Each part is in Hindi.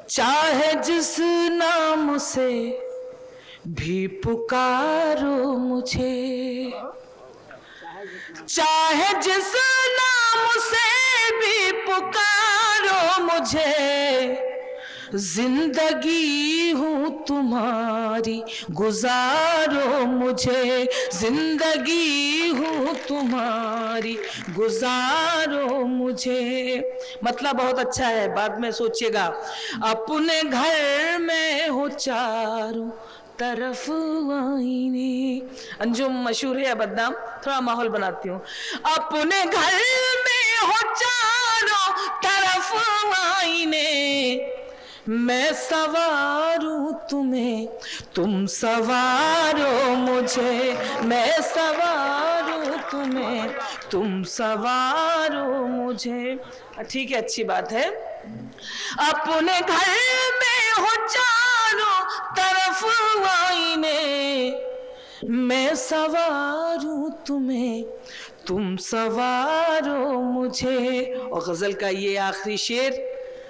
चाहे जिस नाम से भी पुकारो मुझे, चाहे जिस नाम से भी पुकारो मुझे, जिंदगी हूँ तुम्हारी गुजारो मुझे, जिंदगी हूँ तुम्हारी गुजारो मुझे। मतलब बहुत अच्छा है, बाद में सोचिएगा। अपने घर में हो चारों तरफ आईने, अंजुम मशहूर है या बदनाम, थोड़ा माहौल बनाती हूँ। अपने घर में हो चारों तरफ आईने, मैं सवारूं तुम्हें तुम सवारो मुझे, मैं सवारूं तुम्हें तुम सवारो मुझे। ठीक है, अच्छी बात है। अपने घर में हो चारों तरफ आईने, मैं सवारूं तुम्हें तुम सवारो मुझे। और गजल का ये आखिरी शेर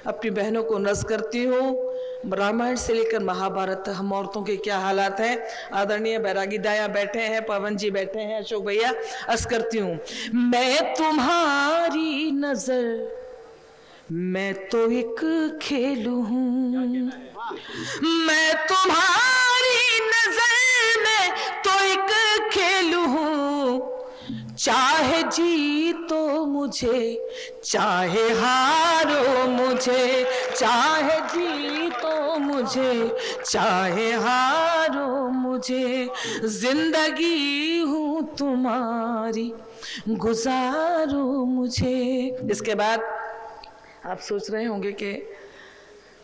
अपनी बहनों को नज़्म करती हूँ। रामायण से लेकर महाभारत हम औरतों के क्या हालात हैं। आदरणीय बैरागी दाया बैठे हैं, पवन जी बैठे हैं, अशोक भैया, अर्ज करती हूँ। मैं तुम्हारी नजर मैं तो एक खेल हूँ, मैं तुम्हारी नजर में तो एक खेल हूँ, चाहे जीतो मुझे चाहे हारो मुझे, चाहे जीतो मुझे चाहे हारो मुझे, जिंदगी हूँ तुम्हारी गुजारो मुझे। इसके बाद आप सोच रहे होंगे कि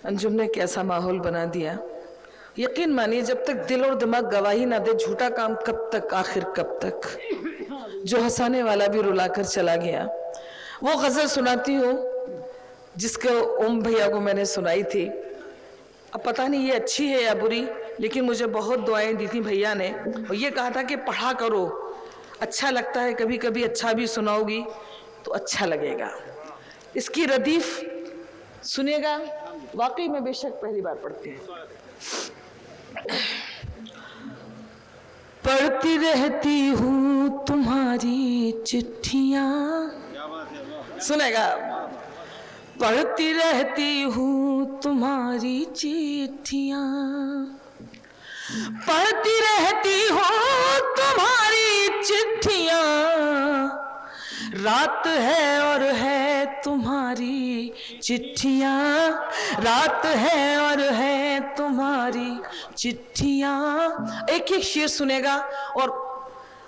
अंजुम ने कैसा माहौल बना दिया। यकीन मानिए, जब तक दिल और दिमाग गवाही ना दे, झूठा काम कब तक, आखिर कब तक। जो हंसाने वाला भी रुलाकर चला गया। वो गजल सुनाती हूँ जिसको ओम भैया को मैंने सुनाई थी। अब पता नहीं ये अच्छी है या बुरी, लेकिन मुझे बहुत दुआएं दी थी भैया ने, और ये कहा था कि पढ़ा करो, अच्छा लगता है, कभी कभी अच्छा भी सुनाओगी तो अच्छा लगेगा। इसकी रदीफ सुनिएगा, वाकई में बेशक पहली बार पढ़ती हूँ। पढ़ती रहती हूँ तुम्हारी चिट्ठियाँ, सुनेगा। पढ़ती रहती हूँ तुम्हारी चिट्ठियाँ, पढ़ती रहती हूँ तुम्हारी चिट्ठियाँ, रात है और है तुम्हारी चिट्ठियाँ, रात है और है तुम्हारी चिट्ठियाँ। एक एक शेर सुनेगा और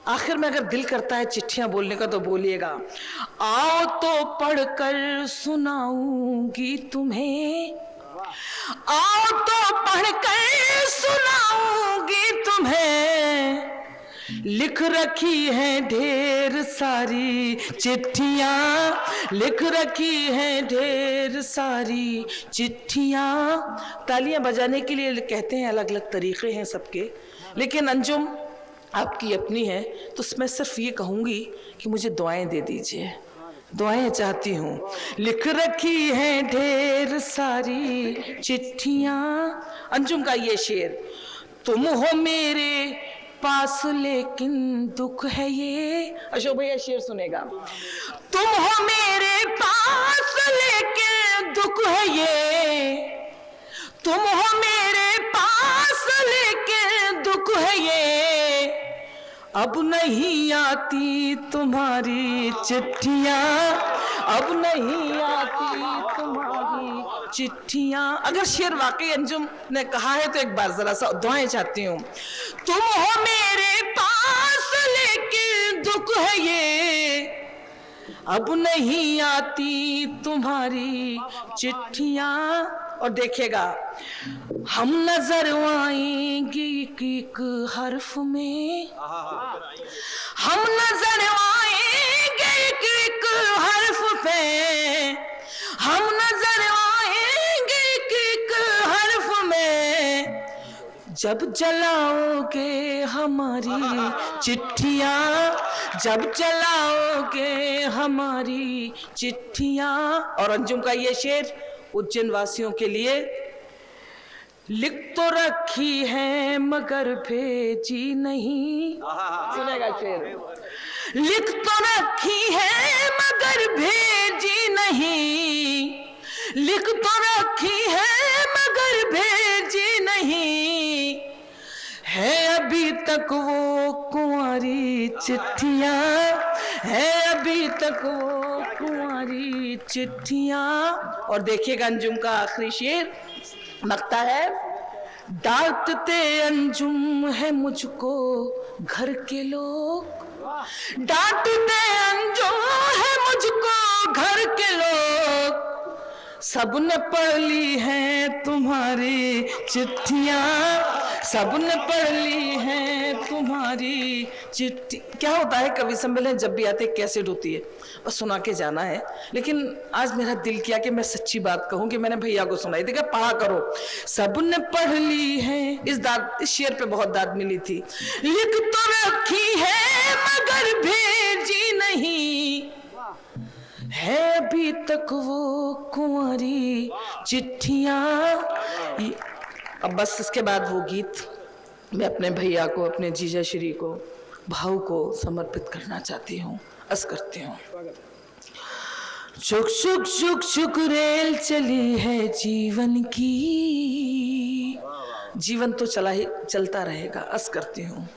आखिर में अगर दिल करता है चिट्ठियाँ बोलने का तो बोलिएगा। आओ तो पढ़कर सुनाऊंगी तुम्हें, आओ तो पढ़कर सुनाऊंगी तुम्हें, लिख रखी है ढेर सारी चिट्ठियाँ, लिख रखी है ढेर सारी चिट्ठियाँ। तालियां बजाने के लिए कहते हैं अलग अलग तरीके हैं सबके, लेकिन अंजुम आपकी अपनी है, तो मैं सिर्फ ये कहूँगी कि मुझे दुआएं दे दीजिए, दुआएं चाहती हूँ। लिख रखी है ढेर सारी चिट्ठियाँ। अंजुम का ये शेर, तुम हो मेरे पास लेकिन दुख है ये, अशोक भैया शेर सुनेगा। तुम हो मेरे पास लेकिन दुख है ये, तुम हो मेरे पास लेकिन दुख है ये, अब नहीं आती तुम्हारी चिट्ठियाँ, अब नहीं आती तुम्हारी चिट्ठियाँ। अगर शेर वाकई अंजुम ने कहा है तो एक बार जरा सा दुआएं चाहती हूँ। तुम हो मेरे पास लेकिन दुख है ये, अब नहीं आती तुम्हारी चिट्ठियाँ। और देखिएगा, हम नजर आएंगे एक हर्फ में, हम नजर आएंगे एक हर्फ पे, हम नजर आएंगे एक हर्फ में, जब जलाओगे हमारी चिट्ठियाँ, जब जलाओगे हमारी चिट्ठियाँ। और अंजुम का ये शेर उज्जैन वासियों के लिए लिख तो रखी है मगर भेजी नहीं। सुनेगा शेर। लिख तो रखी है मगर भेजी नहीं, लिख तो रखी है मगर भेजी नहीं, है अभी तक वो कुंवारी चिट्ठियां, है अभी तक वो कुंवारी चिट्ठियां। और देखिएगा अंजुम का आखिरी शेर लगता है, डांटते अंजुम है मुझको घर के लोग, डांटते अंजुम है मुझको घर के लोग, सबने पढ़ ली है तुम्हारी चिट्ठियां, सबने पढ़ ली है तुम्हारी चिट्ठी। क्या होता है कवि सम्मेलन जब भी आते कैसेट होती है, बस सुना के जाना है। लेकिन आज मेरा दिल किया कि मैं सच्ची बात कहूं कि मैंने भैया को सुनाई, देखा पढ़ा करो। सबने पढ़ ली है, इस शेर पे बहुत दाद मिली थी। लिख तो रखी है मगर भेजी नहीं, है अभी तक वो कुंवारी चिट्ठियां। अब बस इसके बाद वो गीत मैं अपने भैया को, अपने जीजा श्री को, भाव को समर्पित करना चाहती हूँ। अर्ज करती हूँ। चुक चुक चुक चुक रेल चली है जीवन की, जीवन तो चलता रहेगा। अर्ज करती हूँ।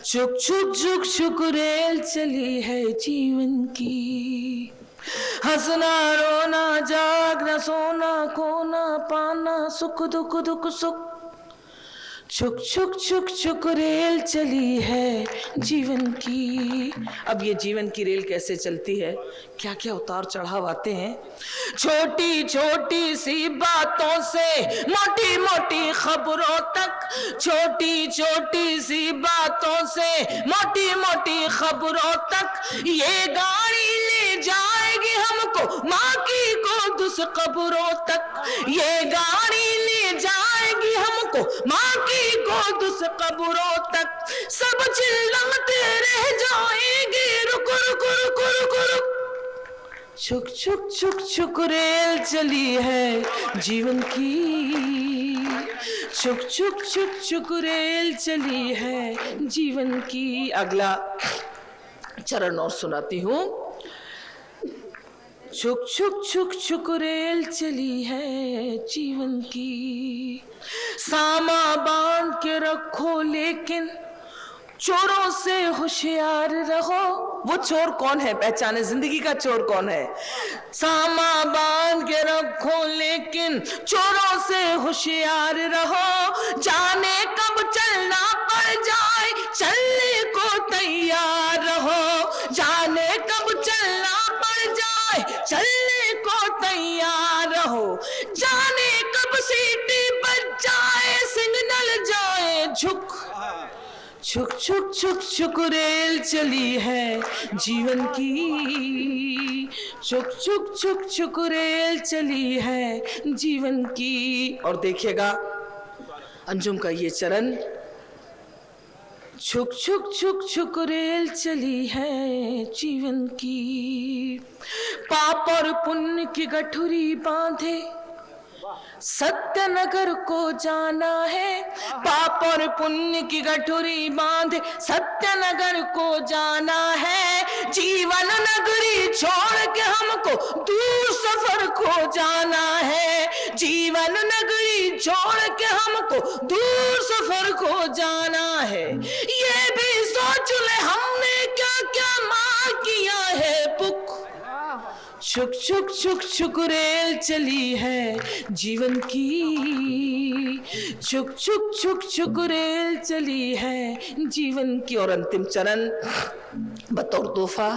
चुक चुक चुक चुक रेल चली है जीवन की, हंसना रोना जागना सोना खोना पाना सुख दुख दुख सुख, छुक छुक छुक छुक रेल चली है जीवन की। अब ये जीवन की रेल कैसे चलती है, क्या क्या उतार चढ़ाव आते हैं। छोटी छोटी सी बातों से मोटी मोटी खबरों तक, छोटी छोटी सी बातों से मोटी मोटी खबरों तक, ये गाड़ी ले जाएगी हमको माँ की गोद से कब्रों तक, ये गाड़ी ले जाएगी हमको माँ की गोद से कब्रों तक। सब चिल्लाते रह जाएंगे रुक रुक रुक रुक रुक, छुक छुक छुक छुक रेल चली है जीवन की, छुक छुक छुक छुक रेल चली है जीवन की। अगला चरण और सुनाती हूँ। छुक छुक छुक छुक रेल चली है जीवन की, सामा बांध के रखो लेकिन चोरों से होशियार रहो। वो चोर कौन है, पहचाने जिंदगी का चोर कौन है। सामा बांध के रखो लेकिन चोरों से होशियार रहो, जाने कब चलना पड़ जाए चलने को तैयार रहो, जाने कब चलना पड़ जाए चलने को तैयार रहो, जाने कब सीटी बज जाए सिग्नल जाए झुक, छुक छुक छुक छुक रेल चली है जीवन की, छुक छुक छुक छुक रेल चली है जीवन की। और देखिएगा अंजुम का ये चरण, छुक छुक छुक छुक रेल चली है जीवन की, पाप और पुण्य की गठुरी बांधे सत्यनगर को जाना है, पाप और पुण्य की गठुरी बांधे सत्यनगर को जाना है, जीवन नगरी छोड़ के हमको दूर सफर को जाना है, जीवन नगरी छोड़ के हमको दूर सफर को जाना है। ये भी सोच ले हमने क्या क्या मार किया है पुक, छुक छुक छुक छुक रेल चली है जीवन की, छुक छुक छुक छुक रेल चली है जीवन की। और अंतिम चरण बतौर तोहफा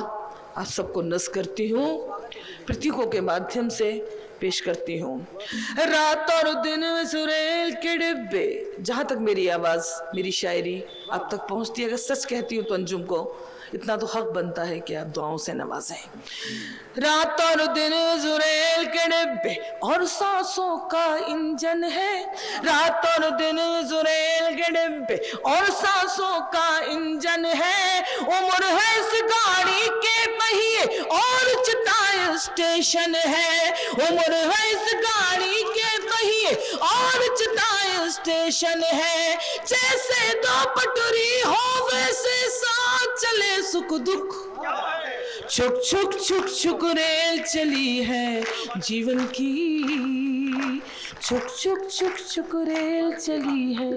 आप सबको नज़ करती हूँ, प्रतीकों के माध्यम से पेश करती हूँ। रात और दिन में सुरेल के डिब्बे, जहाँ तक मेरी आवाज़ मेरी शायरी आप तक पहुँचती है, अगर सच कहती हूँ तो अंजुम को इतना तो हक बनता है कि आप दुआओं से नवाजें। रात और दिन जुरेल के डिब्बे और सांसों का इंजन है, रात और दिन जुरेल के डिब्बे और सांसों का इंजन है, उम्र है इस गाड़ी के पहिए और चिताए स्टेशन है, उम्र है इस गाड़ी के पहिए और चिताए स्टेशन है, जैसे दो पटरी हो वैसे साथ चले सुख दुख। छुक छुक छुक छुक रेल चली है जीवन की, छुक छुक छुक छुक रेल चली है।